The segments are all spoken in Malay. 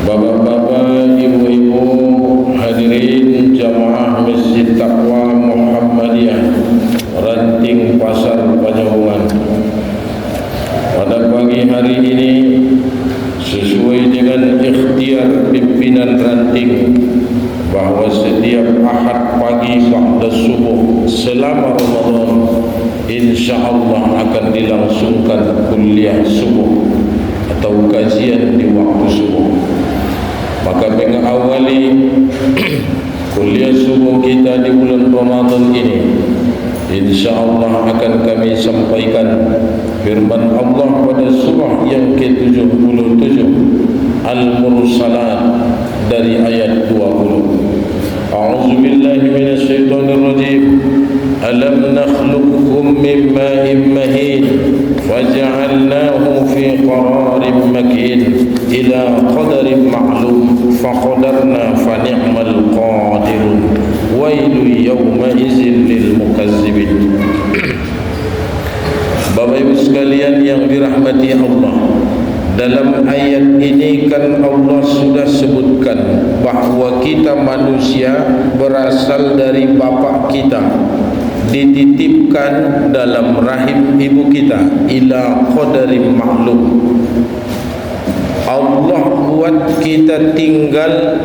Bapak-bapak, ibu-ibu, hadirin jamaah Masjid Taqwa Muhammadiyah Ranting Pasar Panyabungan. Pada pagi hari ini, sesuai dengan ikhtiar pimpinan ranting bahawa setiap Ahad pagi ba'da subuh selama Ramadan insyaallah akan dilangsungkan kuliah subuh atau kajian di waktu subuh. Maka mengawali kuliah subuh kita di bulan Ramadan ini, insyaallah akan kami sampaikan firman Allah pada surah yang ke-77 Al-Mursalat dari ayat 20. A'udzu billahi minasyaitonir rajim. Alam nakhluqukum min ma'in mahin faja'alnahu fi qararin makin ila qadarin ma'lum faqadarna fa ni'mal qadirun wailu yawma idzin lil mukazzibin. Bapak Ibu sekalian yang dirahmati Allah, dalam ayat ini kan Allah sudah sebutkan bahawa kita manusia berasal dari bapak kita, dititipkan dalam rahim ibu kita ila qadarin maklum. Allah buat kita tinggal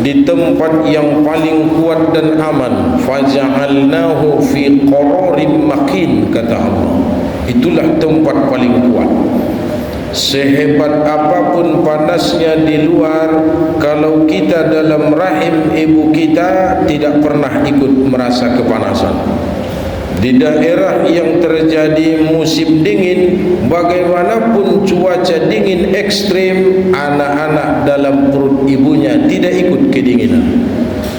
di tempat yang paling kuat dan aman. Faja'alnahu fi qararin makin, kata Allah. Itulah tempat paling kuat. Sehebat apapun panasnya di luar, kalau kita dalam rahim ibu kita tidak pernah ikut merasa kepanasan. Di daerah yang terjadi musim dingin, bagaimanapun cuaca dingin ekstrim, anak-anak dalam perut ibunya tidak ikut kedinginan.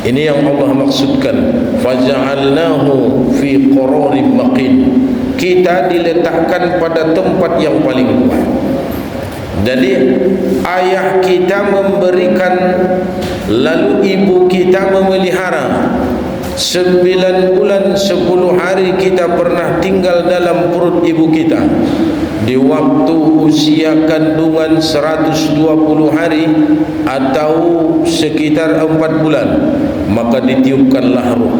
Ini yang Allah maksudkan, faja'alnahu fi qararin makin. Kita diletakkan pada tempat yang paling kuat. Jadi ayah kita memberikan, lalu ibu kita memelihara. 9 bulan 10 hari kita pernah tinggal dalam perut ibu kita. Di waktu usia kandungan 120 hari atau sekitar 4 bulan, maka ditiupkanlah ruh.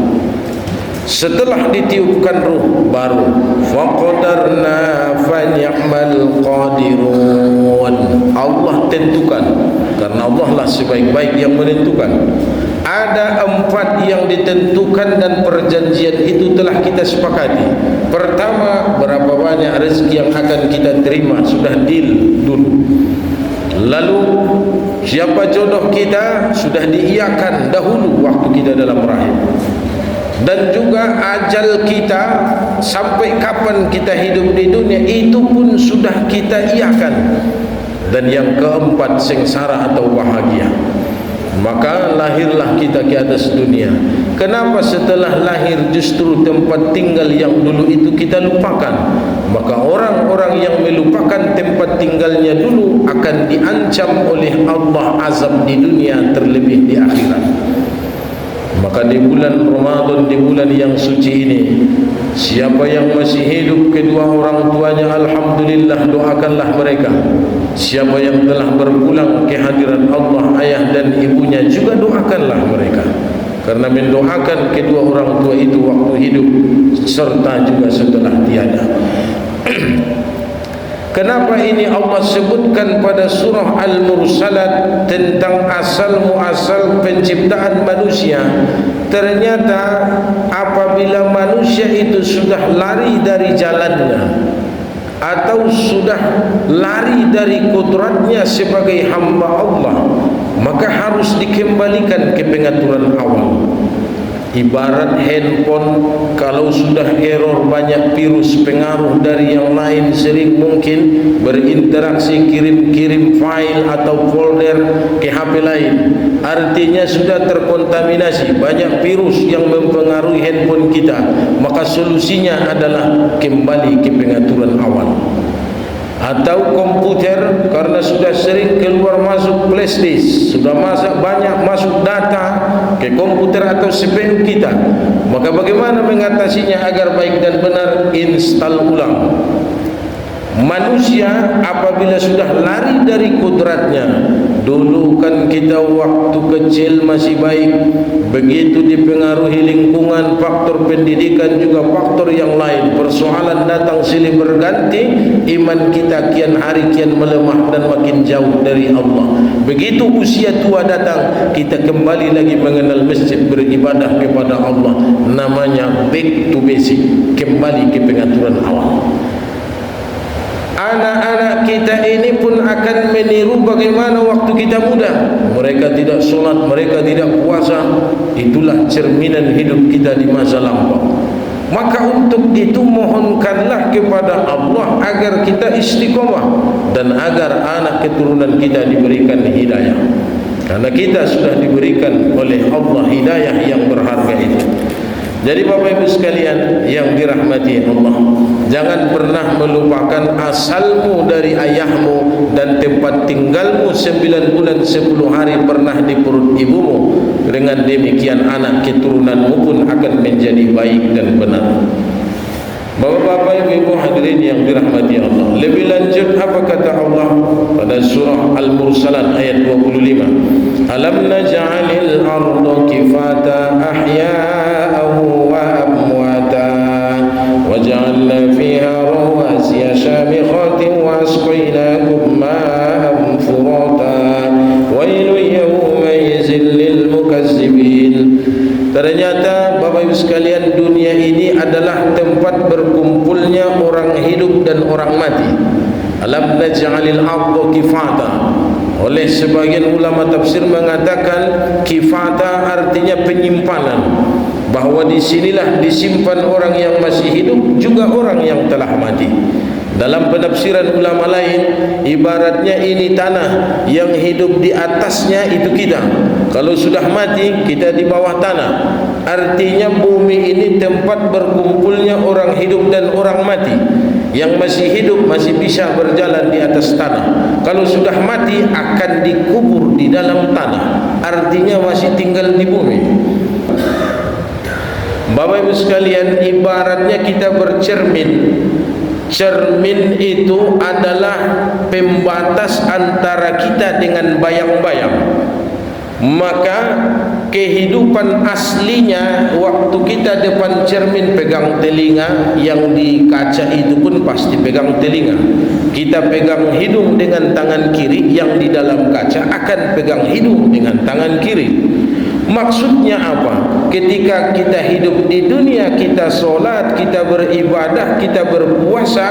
Setelah ditiupkan ruh, baru faqadarna fa ni'mal qadirun. Allah tentukan, karena Allah lah sebaik-baik yang menentukan. Ada 4 yang ditentukan dan perjanjian itu telah kita sepakati. Pertama, berapa banyak rezeki yang akan kita terima, sudah deal dulu. Lalu siapa jodoh kita sudah diiyakan dahulu waktu kita dalam rahim. Dan juga ajal kita, sampai kapan kita hidup di dunia, itu pun sudah kita iyakan. Dan yang keempat, sengsara atau bahagia. Maka lahirlah kita ke atas dunia. Kenapa setelah lahir justru tempat tinggal yang dulu itu kita lupakan? Maka orang-orang yang melupakan tempat tinggalnya dulu akan diancam oleh Allah azab di dunia, terlebih di akhirat. Maka di bulan Ramadan, di bulan yang suci ini, siapa yang masih hidup kedua orang tuanya, alhamdulillah, doakanlah mereka. Siapa yang telah berpulang ke hadirat Allah, ayah dan ibunya, juga doakanlah mereka. Karena mendoakan kedua orang tua itu waktu hidup serta juga setelah tiada. Kenapa ini Allah sebutkan pada surah Al-Mursalat tentang asal-muasal penciptaan manusia? Ternyata apabila manusia itu sudah lari dari jalannya atau sudah lari dari kodratnya sebagai hamba Allah, maka harus dikembalikan ke pengaturan awal. Ibarat handphone, kalau sudah error, banyak virus pengaruh dari yang lain sering mungkin berinteraksi, kirim-kirim file atau folder ke HP lain, artinya sudah terkontaminasi, banyak virus yang mempengaruhi handphone kita. Maka solusinya adalah kembali ke pengaturan awal. Atau komputer, karena sudah sering keluar masuk flashdisk, sudah banyak masuk data ke komputer atau CPU kita, maka bagaimana mengatasinya agar baik dan benar? Install ulang. Manusia apabila sudah lari dari kodratnya, dulu kan kita waktu kecil masih baik, begitu dipengaruhi lingkungan, faktor pendidikan juga faktor yang lain, persoalan datang silih berganti, iman kita kian hari kian melemah dan makin jauh dari Allah. Begitu usia tua datang, kita kembali lagi mengenal masjid, beribadah kepada Allah. Namanya back to basic, kembali ke pengaturan awal. Anak-anak kita ini pun akan meniru bagaimana waktu kita muda. Mereka tidak sholat, mereka tidak puasa. Itulah cerminan hidup kita di masa lampau. Maka untuk itu mohonkanlah kepada Allah agar kita istiqomah dan agar anak keturunan kita diberikan hidayah. Karena kita sudah diberikan oleh Allah hidayah yang berharga itu. Jadi Bapak Ibu sekalian yang dirahmati Allah, jangan pernah melupakan asalmu dari ayahmu dan tempat tinggalmu 9 bulan 10 hari pernah di perut ibumu. Dengan demikian anak keturunanmu pun akan menjadi baik dan benar. Bapak-bapak, ibu-ibu hadirin yang dirahmati Allah, lebih lanjut apa kata Allah pada surah Al-Mursalat ayat 25? Alam naj'alil arda kifata ahya'an wa amwata waj'alna fiha rawasiya shamikhatin wa asqaynakum ma'an furata wailun yawmaizin lil mukazzibin. Ternyata Bapak Ibu sekalian, dunia ini adalah tempat berkumpulnya orang hidup dan orang mati. Alam naj'alil arda kifata. Oleh sebagian ulama tafsir mengatakan kifata artinya penyimpanan, bahwa disinilah disimpan orang yang masih hidup juga orang yang telah mati. Dalam penafsiran ulama lain, ibaratnya ini tanah, yang hidup di atasnya itu kita. Kalau sudah mati, kita di bawah tanah. Artinya bumi ini tempat berkumpulnya orang hidup dan orang mati. Yang masih hidup masih bisa berjalan di atas tanah. Kalau sudah mati akan dikubur di dalam tanah. Artinya masih tinggal di bumi. Bapak Ibu sekalian, ibaratnya kita bercermin. Cermin itu adalah pembatas antara kita dengan bayang-bayang. Maka kehidupan aslinya waktu kita depan cermin pegang telinga, yang di kaca itu pun pasti pegang telinga. Kita pegang hidung dengan tangan kiri, yang di dalam kaca akan pegang hidung dengan tangan kiri. Maksudnya apa? Ketika kita hidup di dunia, kita sholat, kita beribadah, kita berpuasa,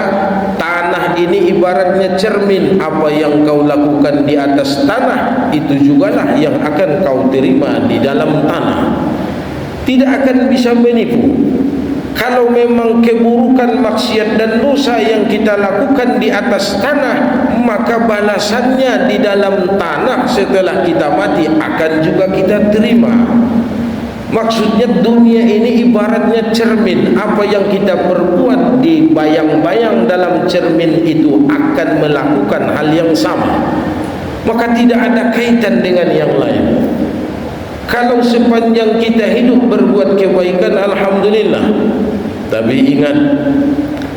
tanah ini ibaratnya cermin. Apa yang kau lakukan di atas tanah, itu jugalah yang akan kau terima di dalam tanah. Tidak akan bisa menipu. Kalau memang keburukan, maksiat dan dosa yang kita lakukan di atas tanah, maka balasannya di dalam tanah setelah kita mati akan juga kita terima. Maksudnya dunia ini ibaratnya cermin. Apa yang kita perbuat di bayang-bayang dalam cermin itu akan melakukan hal yang sama. Maka tidak ada kaitan dengan yang lain. Kalau sepanjang kita hidup berbuat kebaikan, alhamdulillah. Tapi ingat,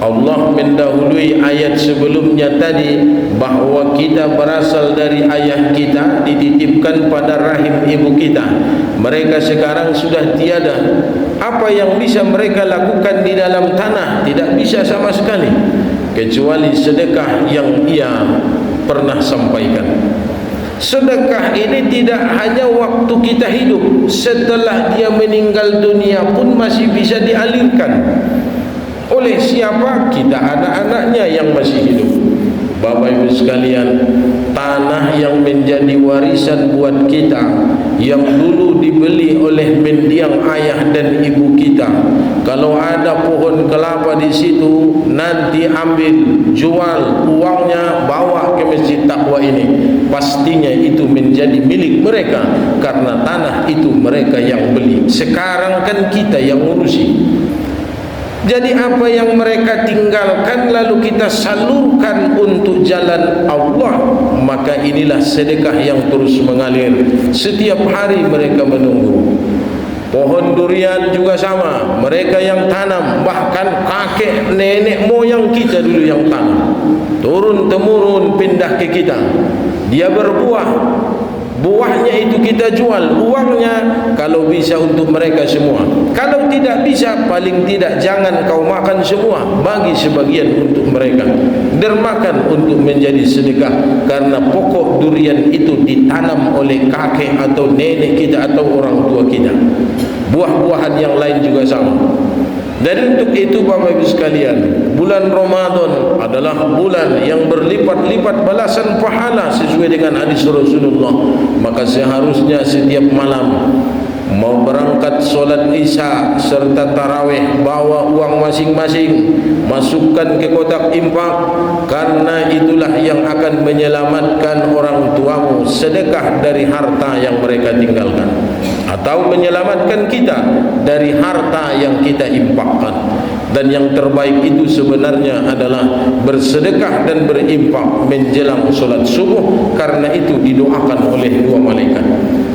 Allah mendahului ayat sebelumnya tadi, bahawa kita berasal dari ayah kita, dititipkan pada rahim ibu kita. Mereka sekarang sudah tiada. Apa yang bisa mereka lakukan di dalam tanah? Tidak bisa sama sekali, kecuali sedekah yang ia pernah sampaikan. Sedekah ini tidak hanya waktu kita hidup, setelah dia meninggal dunia pun masih bisa dialirkan. Oleh siapa? Kita anak-anaknya yang masih hidup. Bapak Ibu sekalian, tanah yang menjadi warisan buat kita, yang dulu dibeli oleh mendiang ayah dan ibu kita. Kalau ada pohon kelapa di situ, nanti ambil, jual, uangnya bawa ke Masjid Taqwa ini. Pastinya itu menjadi milik mereka, karena tanah itu mereka yang beli. Sekarang kan kita yang ngurusi. Jadi apa yang mereka tinggalkan lalu kita salurkan untuk jalan Allah, maka inilah sedekah yang terus mengalir. Setiap hari mereka menunggu. Pohon durian juga sama, mereka yang tanam, bahkan kakek nenek moyang kita dulu yang tanam, turun temurun pindah ke kita. Dia berbuah, buahnya buahnya itu kita jual, uangnya kalau bisa untuk mereka semua. Kalau tidak bisa, paling tidak jangan kau makan semua, bagi sebagian untuk mereka. Dermakan untuk menjadi sedekah, karena pokok durian itu ditanam oleh kakek atau nenek kita atau orang tua kita. Buah-buahan yang lain juga sama. Dan untuk itu Bapak Ibu sekalian, bulan Ramadan adalah bulan yang berlipat-lipat balasan pahala sesuai dengan hadis Rasulullah. Maka seharusnya setiap malam mau berangkat solat isya serta tarawih, bawa uang masing-masing, masukkan ke kotak infak, karena itulah yang akan menyelamatkan orang tuamu, sedekah dari harta yang mereka tinggalkan, atau menyelamatkan kita dari harta yang kita infakkan. Dan yang terbaik itu sebenarnya adalah bersedekah dan berinfak menjelang solat subuh, karena itu didoakan oleh dua malaikat.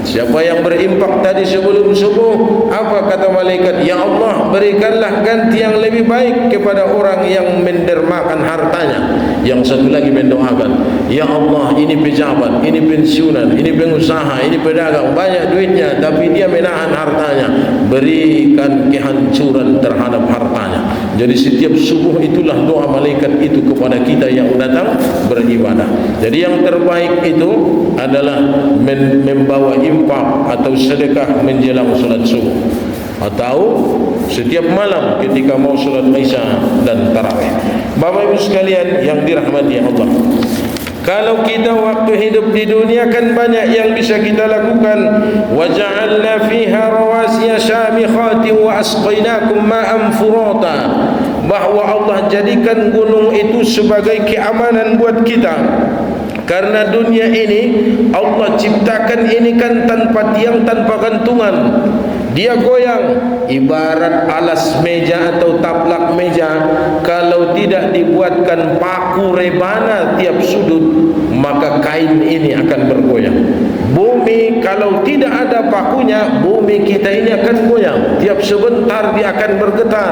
Siapa yang berinfak tadi sebelum subuh, apa kata malaikat? Ya Allah, berikanlah ganti yang lebih baik kepada orang yang mendermakan hartanya. Yang satu lagi mendoakan, ya Allah, ini pejabat, ini pensiunan, ini pengusaha, ini pedagang, banyak duitnya, tapi dia menahan hartanya, berikan kehancuran terhadap hartanya. Jadi setiap subuh itulah doa malaikat itu kepada kita yang datang beribadah. Jadi yang terbaik itu adalah membawa infak atau sedekah menjelang salat subuh, atau setiap malam ketika mau salat isya dan tarawih. Bapak Ibu sekalian yang dirahmati Allah, kalau kita waktu hidup di dunia kan banyak yang bisa kita lakukan. Wa ja'alna fiha rawasiya syamikhatin wa asqainakum ma'an furata. Bahwa Allah jadikan gunung itu sebagai keamanan buat kita. Karena dunia ini Allah ciptakan ini kan tanpa tiang, tanpa gantungan. Dia goyang ibarat alas meja atau taplak meja. Kalau tidak dibuatkan paku rebana tiap sudut, maka kain ini akan bergoyang. Bumi kalau tidak ada pakunya, bumi kita ini akan goyang. Tiap sebentar dia akan bergetar.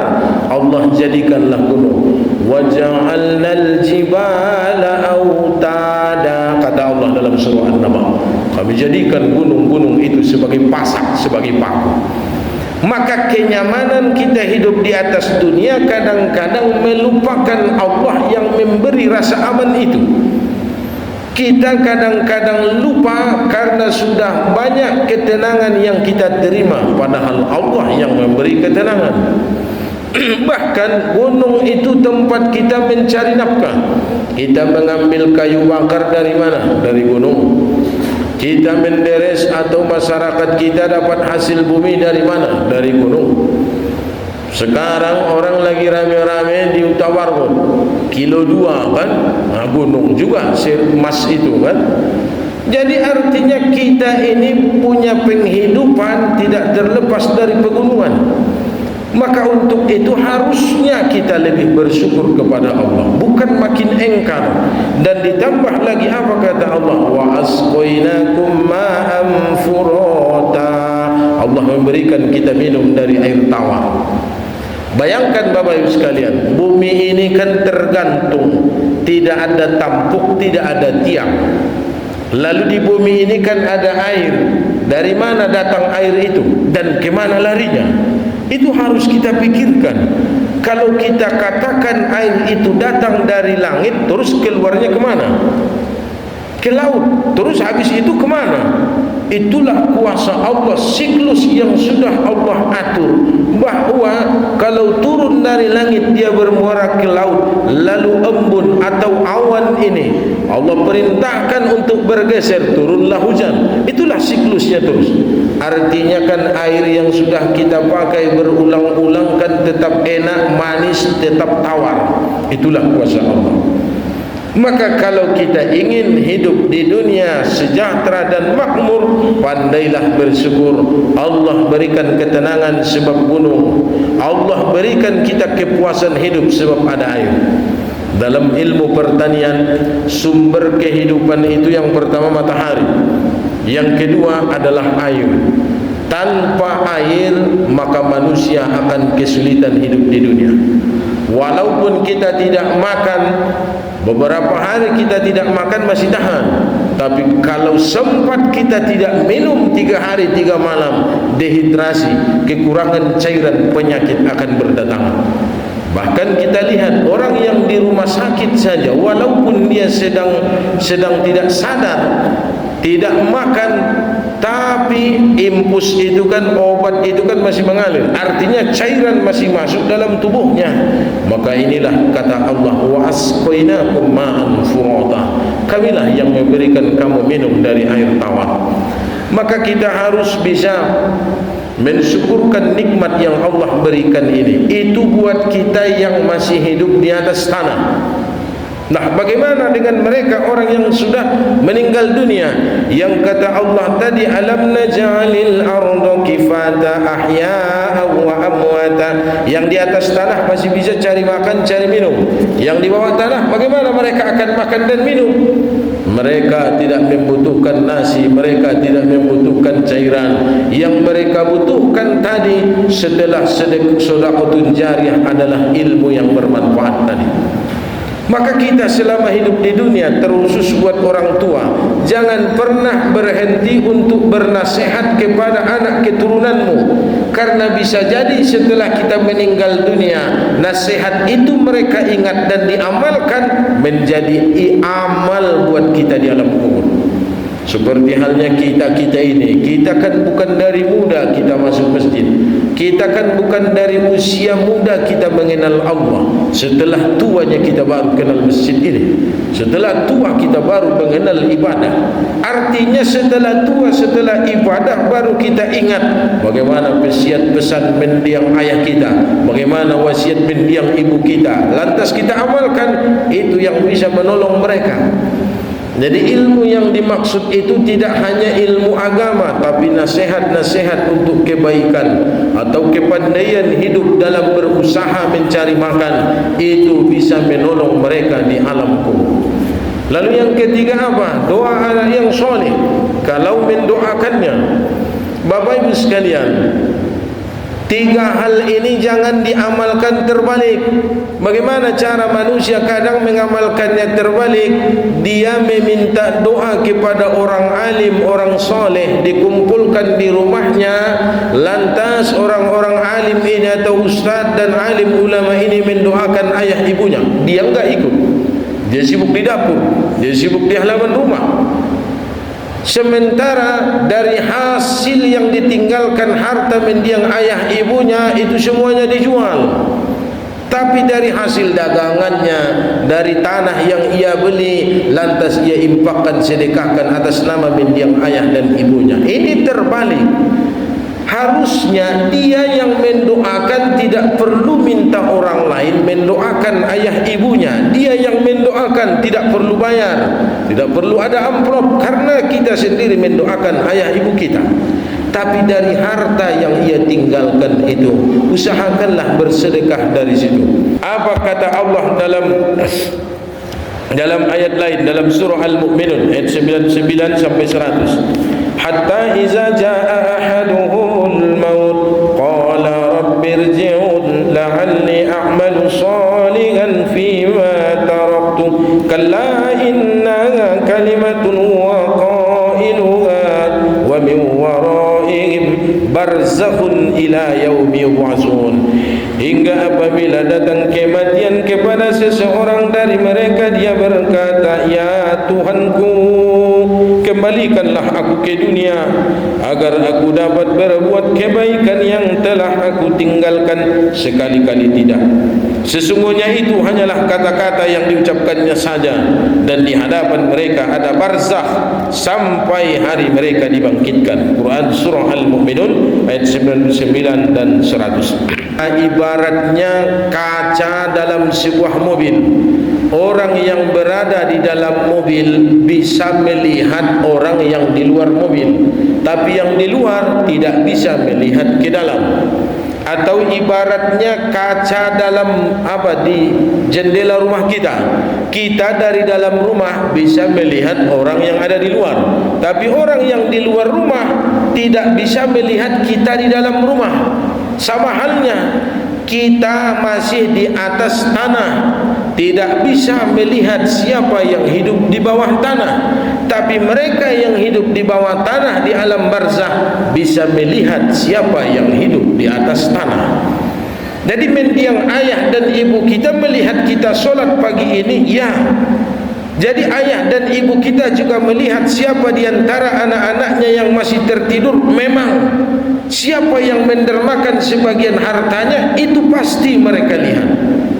Allah jadikanlah gunung. Wa ja'alnal jibala autada, kata Allah dalam surah An-Naba. Kami jadikan gunung-gunung itu sebagai pasak, sebagai paku. Maka kenyamanan kita hidup di atas dunia kadang-kadang melupakan Allah yang memberi rasa aman itu. Kita kadang-kadang lupa karena sudah banyak ketenangan yang kita terima, padahal Allah yang memberi ketenangan. Bahkan gunung itu tempat kita mencari nafkah. Kita mengambil kayu bakar dari mana? Dari gunung. Kita menderes atau masyarakat kita dapat hasil bumi dari mana? Dari gunung. Sekarang orang lagi rame-rame di Utawargo, kilo 2 kan? Nah, gunung juga emas itu kan? Jadi artinya kita ini punya penghidupan tidak terlepas dari pegunungan. Maka untuk itu harusnya kita lebih bersyukur kepada Allah, bukan makin engkar. Dan ditambah lagi apa kata Allah? Wa asqainakum ma'an furata. Allah memberikan kita minum dari air tawar. Bayangkan Bapak Ibu sekalian, bumi ini kan tergantung, tidak ada tampuk, tidak ada tiang. Lalu di bumi ini kan ada air. Dari mana datang air itu dan kemana larinya? Itu harus kita pikirkan. Kalau kita katakan air itu datang dari langit, terus keluarnya kemana? Ke laut. Terus habis itu kemana? Itulah kuasa Allah, siklus yang sudah Allah atur. Bahwa kalau turun dari langit dia bermuara ke laut, lalu embun atau awan ini Allah perintahkan untuk bergeser, turunlah hujan. Itulah siklusnya terus. Artinya kan air yang sudah kita pakai berulang-ulang kan tetap enak, manis, tetap tawar. Itulah kuasa Allah. Maka kalau kita ingin hidup di dunia sejahtera dan makmur, pandailah bersyukur. Allah berikan ketenangan sebab gunung. Allah berikan kita kepuasan hidup sebab ada air. Dalam ilmu pertanian, sumber kehidupan itu yang pertama matahari, yang kedua adalah air. Tanpa air maka manusia akan kesulitan hidup di dunia. Walaupun kita tidak makan, beberapa hari kita tidak makan masih tahan. Tapi kalau sempat kita tidak minum 3 hari 3 malam, dehidrasi, kekurangan cairan, penyakit akan berdatangan. Bahkan kita lihat orang yang di rumah sakit saja, walaupun dia sedang tidak sadar, tidak makan, tapi impus itu kan, obat itu kan masih mengalir, artinya cairan masih masuk dalam tubuhnya. Maka inilah kata Allah, wa asqainakum ma'an furata, kamilah yang memberikan kamu minum dari air tawar. Maka kita harus bisa mensyukurkan nikmat yang Allah berikan ini. Itu buat kita yang masih hidup di atas tanah. Nah, bagaimana dengan mereka orang yang sudah meninggal dunia, yang kata Allah tadi, alam naj'alil arda kifata ahya'a wa amwata, yang di atas tanah masih bisa cari makan, cari minum. Yang di bawah tanah bagaimana mereka akan makan dan minum? Mereka tidak membutuhkan nasi, mereka tidak membutuhkan cairan. Yang mereka butuhkan tadi setelah sedekahun jariyah adalah ilmu yang bermanfaat tadi. Maka kita selama hidup di dunia, terusus buat orang tua, jangan pernah berhenti untuk bernasihat kepada anak keturunanmu. Karena bisa jadi setelah kita meninggal dunia, nasihat itu mereka ingat dan diamalkan, menjadi amal buat kita di alam kubur. Seperti halnya kita ini, kita kan bukan dari muda kita masuk masjid, kita kan bukan dari usia muda kita mengenal Allah. Setelah tuanya kita baru kenal masjid ini, setelah tua kita baru mengenal ibadah. Artinya setelah tua, setelah ibadah, baru kita ingat bagaimana wasiat pesan mendiang ayah kita, bagaimana wasiat mendiang ibu kita, lantas kita amalkan. Itu yang bisa menolong mereka. Jadi ilmu yang dimaksud itu tidak hanya ilmu agama, tapi nasihat-nasihat untuk kebaikan atau kepandaian hidup dalam berusaha mencari makan. Itu bisa menolong mereka di alam kubur. Lalu yang ketiga apa? Doa anak yang soleh. Kalau mendoakannya, Bapak Ibu sekalian, 3 hal ini jangan diamalkan terbalik. Bagaimana cara manusia kadang mengamalkannya terbalik? Dia meminta doa kepada orang alim, orang soleh, dikumpulkan di rumahnya. Lantas orang-orang alim ini atau ustaz dan alim ulama ini mendoakan ayah ibunya. Dia enggak ikut. Dia sibuk di dapur, dia sibuk di halaman rumah. Sementara dari hasil yang ditinggalkan harta mendiang ayah ibunya itu semuanya dijual. Tapi dari hasil dagangannya, dari tanah yang ia beli, lantas ia infakkan, sedekahkan atas nama mendiang ayah dan ibunya. Ini terbalik. Harusnya dia yang mendoakan tidak perlu minta orang lain mendoakan ayah ibunya. Dia yang mendoakan, tidak perlu bayar, tidak perlu ada amplop, karena kita sendiri mendoakan ayah ibu kita. Tapi dari harta yang ia tinggalkan itu, usahakanlah bersedekah dari situ. Apa kata Allah dalam ayat lain, dalam surah Al-Mu'minun ayat 99 sampai 100. Hatta iza jaa ahaduhumul maut qala rabbirji'un la'alli a'malu salihan fima taraktu kalla innaha kalimatun wa qailuha wa min waraihim barzakhun ila yaumi yub'atsun. Hingga apabila datang kematian kepada seseorang dari mereka, dia berkata, ya Tuhanku, kembalikanlah aku ke dunia agar aku dapat berbuat kebaikan yang telah aku tinggalkan. Sekali-kali tidak. Sesungguhnya itu hanyalah kata-kata yang diucapkannya saja, dan di hadapan mereka ada barzakh sampai hari mereka dibangkitkan. Quran surah Al-Mu'minun ayat 99 dan 100. Ibaratnya kaca dalam sebuah mobil. Orang yang berada di dalam mobil bisa melihat orang yang di luar mobil, tapi yang di luar tidak bisa melihat ke dalam. Atau ibaratnya kaca dalam di jendela rumah kita. Kita dari dalam rumah bisa melihat orang yang ada di luar, tapi orang yang di luar rumah tidak bisa melihat kita di dalam rumah. Sama halnya kita masih di atas tanah, tidak bisa melihat siapa yang hidup di bawah tanah. Tetapi mereka yang hidup di bawah tanah di alam barzah bisa melihat siapa yang hidup di atas tanah. Jadi mendiang ayah dan ibu kita melihat kita solat pagi ini, ya. Jadi ayah dan ibu kita juga melihat siapa di antara anak-anaknya yang masih tertidur. Memang siapa yang mendermakan sebagian hartanya, itu pasti mereka lihat.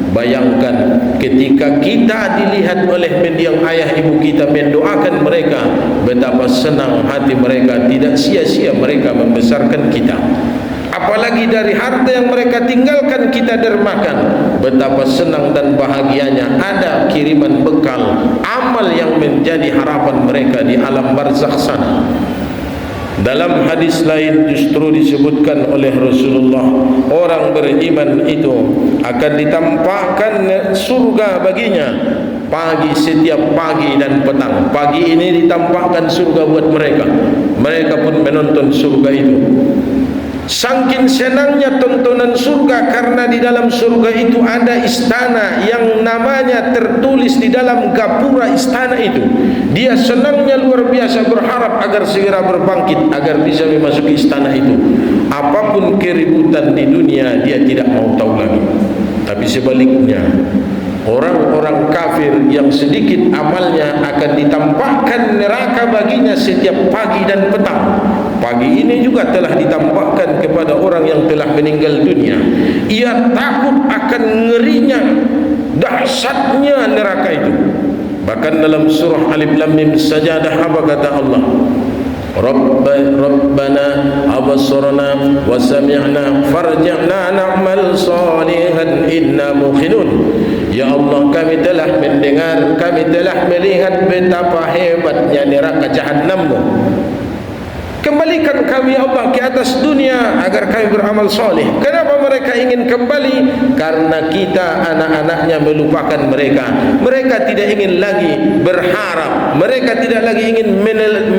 Bayangkan ketika kita dilihat oleh mendiang ayah ibu kita, mendoakan mereka, betapa senang hati mereka. Tidak sia-sia mereka membesarkan kita. Apalagi dari harta yang mereka tinggalkan kita dermakan, betapa senang dan bahagianya ada kiriman bekal amal yang menjadi harapan mereka di alam barzakh sana. Dalam hadis lain justru disebutkan oleh Rasulullah, orang beriman itu akan ditampakkan surga baginya pagi, setiap pagi dan petang. Pagi ini ditampakkan surga buat mereka, mereka pun menonton surga itu. Saking senangnya tontonan surga, karena di dalam surga itu ada istana yang namanya tertulis di dalam gapura istana itu. Dia senangnya luar biasa, berharap agar segera berbangkit agar bisa memasuki istana itu. Apapun keributan di dunia dia tidak mau tahu lagi. Tapi sebaliknya, orang-orang kafir yang sedikit amalnya akan ditampakkan neraka baginya setiap pagi dan petang. Pagi ini juga telah ditampakkan kepada orang yang telah meninggal dunia. Ia takut akan ngerinya, dahsyatnya neraka itu. Bahkan dalam surah Alif Lam Mim Sajadah, apa kata Allah? Rabbana abasarna wa sami'na farji'na na'mal salihan inna muqinun. Ya Allah, kami telah mendengar, kami telah melihat betapa hebatnya neraka Jahannam-Mu. Kembalikan kami ya Allah ke atas dunia agar kami beramal soleh. Kenapa mereka ingin kembali? Karena kita anak-anaknya melupakan mereka. Mereka tidak ingin lagi berharap, mereka tidak lagi ingin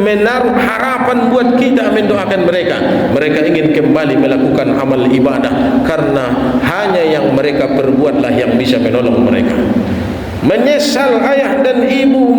menaruh harapan buat kita mendoakan mereka. Mereka ingin kembali melakukan amal ibadah, karena hanya yang mereka perbuatlah yang bisa menolong mereka. Menyesal ayah dan ibu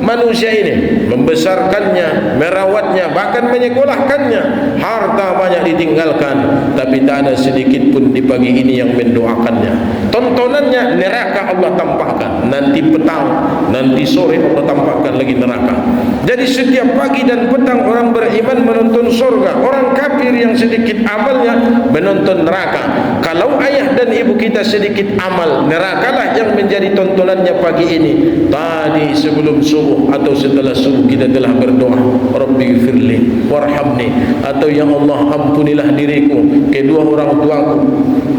manusia ini, membesarkannya, merawatnya, bahkan menyekolahkannya. Harta banyak ditinggalkan, tapi tak ada sedikit pun di pagi ini yang mendoakannya. Tontonannya neraka Allah tampakkan, nanti petang, nanti sore Allah tampakkan lagi neraka. Jadi setiap pagi dan petang orang beriman menonton surga, orang kafir yang sedikit amalnya menonton neraka. Kalau ayah dan ibu kita sedikit amal, nerakalah yang menjadi tontonan pagi ini. Tadi sebelum subuh atau setelah subuh kita telah berdoa, Rabbi firli warhamni, atau ya Allah ampunilah diriku, kedua orang tuaku,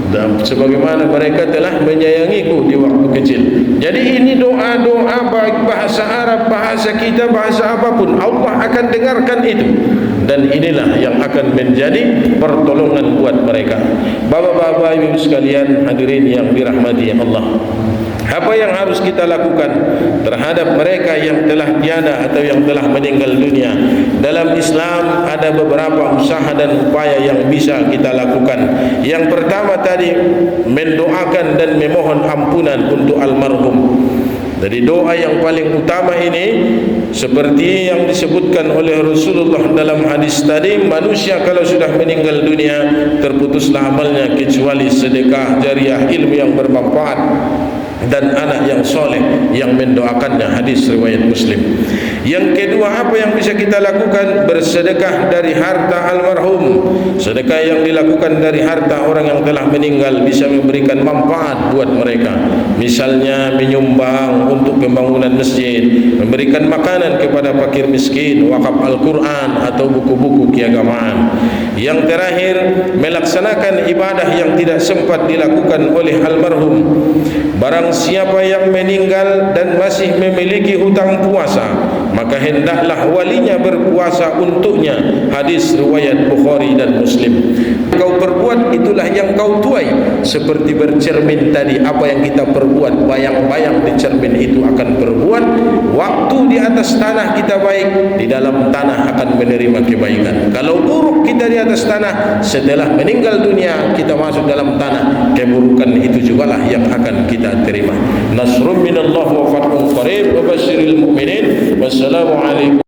dan sebagaimana mereka telah menyayangiku di waktu kecil. Jadi ini doa-doa baik bahasa Arab, bahasa kita, bahasa apapun, Allah akan dengarkan itu. Dan inilah yang akan menjadi pertolongan buat mereka. Bapak-bapak, ibu sekalian, hadirin yang dirahmati Allah, apa yang harus kita lakukan terhadap mereka yang telah tiada atau yang telah meninggal dunia? Dalam Islam ada beberapa usaha dan upaya yang bisa kita lakukan. Yang pertama tadi, mendoakan dan memohon ampunan untuk almarhum. Dari doa yang paling utama ini, seperti yang disebutkan oleh Rasulullah dalam hadis tadi, manusia kalau sudah meninggal dunia terputuslah amalnya kecuali sedekah jariah, ilmu yang bermanfaat, dan anak yang soleh yang mendoakannya. Hadis riwayat Muslim. Yang kedua, apa yang bisa kita lakukan? Bersedekah dari harta almarhum. Sedekah yang dilakukan dari harta orang yang telah meninggal bisa memberikan manfaat buat mereka. Misalnya menyumbang untuk pembangunan masjid, memberikan makanan kepada fakir miskin, wakaf Al-Quran atau buku-buku keagamaan. Yang terakhir, melaksanakan ibadah yang tidak sempat dilakukan oleh almarhum. Barang siapa yang meninggal dan masih memiliki hutang puasa, maka hendaklah walinya berpuasa untuknya. Hadis riwayat Bukhari dan Muslim. Kau perbuat itulah yang kau tuai. Seperti bercermin tadi, apa yang kita perbuat, bayang-bayang di cermin itu akan berbuat. Waktu di atas tanah kita baik, di dalam tanah akan menerima kebaikan. Kalau buruk kita di atas tanah, setelah meninggal dunia kita masuk dalam tanah, keburukan itu jugalah yang akan kita terima. Nasrun minallah wa fathun qarib wa basyiril mu'minin. Wassalamualaikum.